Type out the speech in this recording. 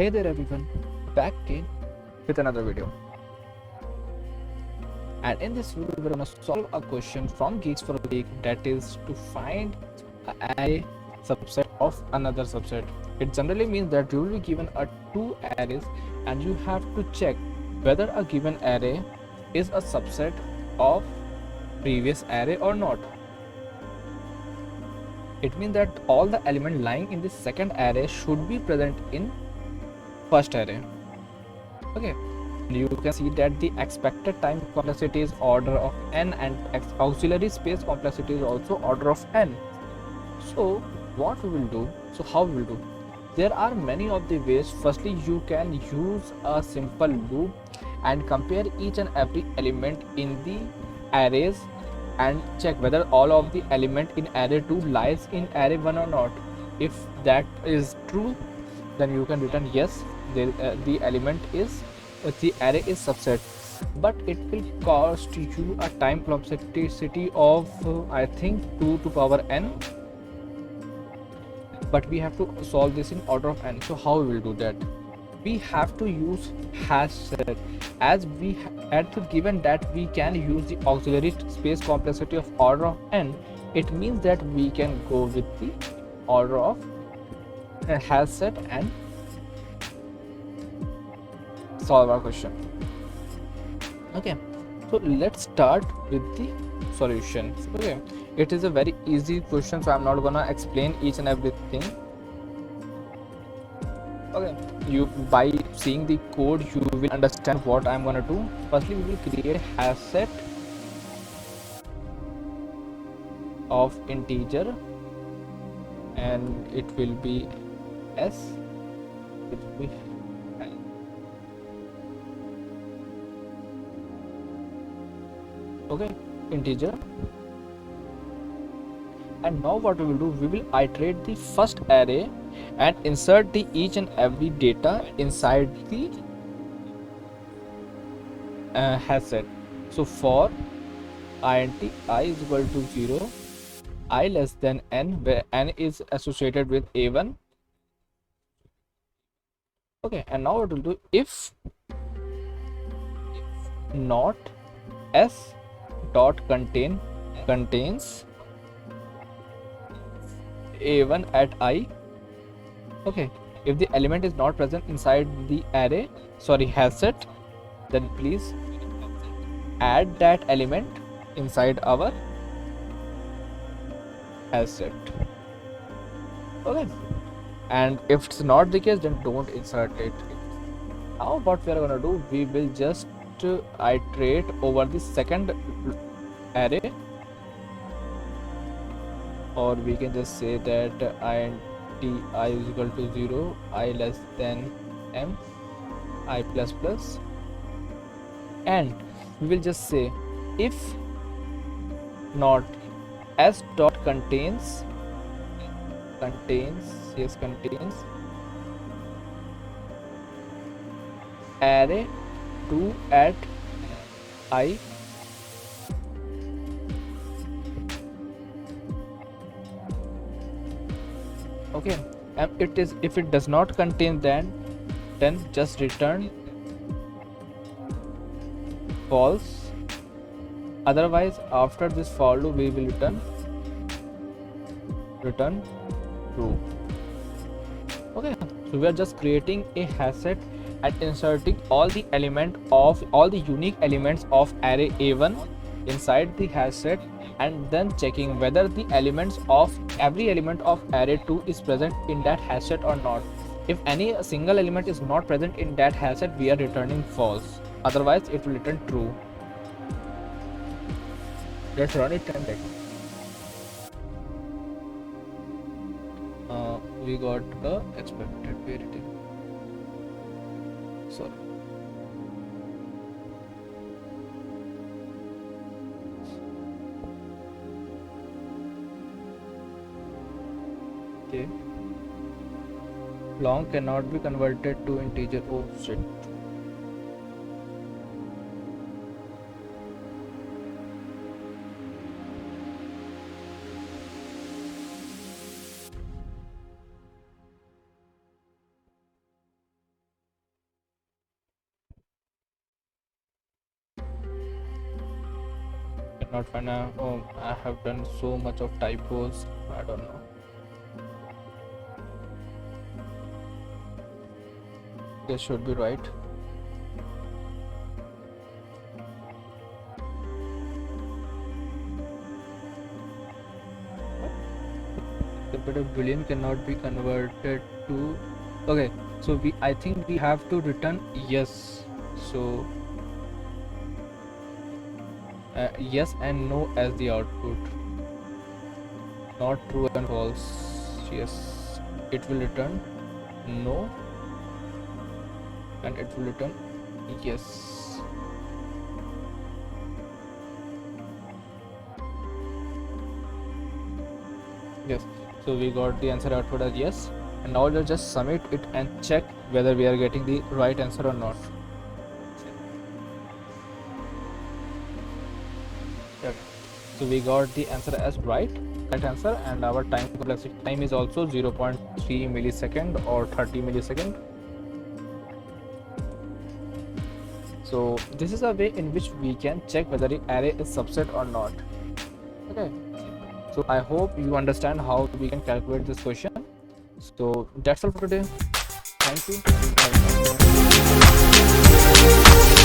Hey there everyone, back again with another video. And in this video, we're gonna solve a question from Geeks for a Geek, that is to find an array subset of another subset. It generally means that you will be given two arrays and you have to check whether a given array is a subset of previous array or not. It means that all the elements lying in the second array should be present in first array. Okay, you can see that the expected time complexity is order of n and auxiliary space complexity is also order of n. So what we will do, how we will do, there are many of the ways. Firstly, you can use a simple loop and compare each and every element in the arrays and check whether all of the element in array 2 lies in array 1 or not. If that is true, then you can return yes, the element is the array is subset, but it will cost you a time complexity of I think 2 to power n, but we have to solve this in order of n. So how we will do that? We have to use hash set, as we had to given that we can use the auxiliary space complexity of order of n. It means that we can go with the order of hash set and solve our question. Okay, so let's start with the solution. Okay, it is a very easy question, so I'm not gonna explain each and everything. Okay, you by seeing the code you will understand what I'm gonna do. Firstly, we will create a hash set of integer and it will be s, it will be okay, integer. And now what we will do, we will iterate the first array and insert the each and every data inside the hash set. So for int I is equal to 0, I less than n, where n is associated with a1. Okay, and now what we'll do, if not s dot contains a1 at I. Okay, if the element is not present inside the array, hash set, then please add that element inside our hash set. Okay, and if it's not the case, then don't insert it. Now what we are gonna do, we will just iterate over the second array, or we can just say that int I is equal to 0, I less than m, I plus plus, and we will just say if not s dot contains array 2 at I. Okay, and if it does not contain, then just return false. Otherwise, after this for loop, we will return true. Okay, so we are just creating a hash set and inserting all the unique elements of array a1 inside the hash set, and then checking whether the every element of array 2 is present in that hash set or not. If any single element is not present in that hash set, we are returning false. Otherwise, it will return true. Let's run it and check. We got a expected. Where it is? Sorry. Okay. Long cannot be converted to integer. Oh shit. cannot find a, oh, I have done so much of typos, I don't know. This should be right. The bit of boolean cannot be converted to, okay, so I think we have to return yes. So yes and no as the output, not true and false. Yes, it will return no and it will return yes. Yes, so we got the answer output as yes, and now let's just submit it and check whether we are getting the right answer or not. Okay. So we got the answer as right answer, and our time complexity time is also 0.3 millisecond or 30 millisecond. So this is a way in which we can check whether the array is subset or not. Okay, so I hope you understand how we can calculate this question. So that's all for today. Thank you.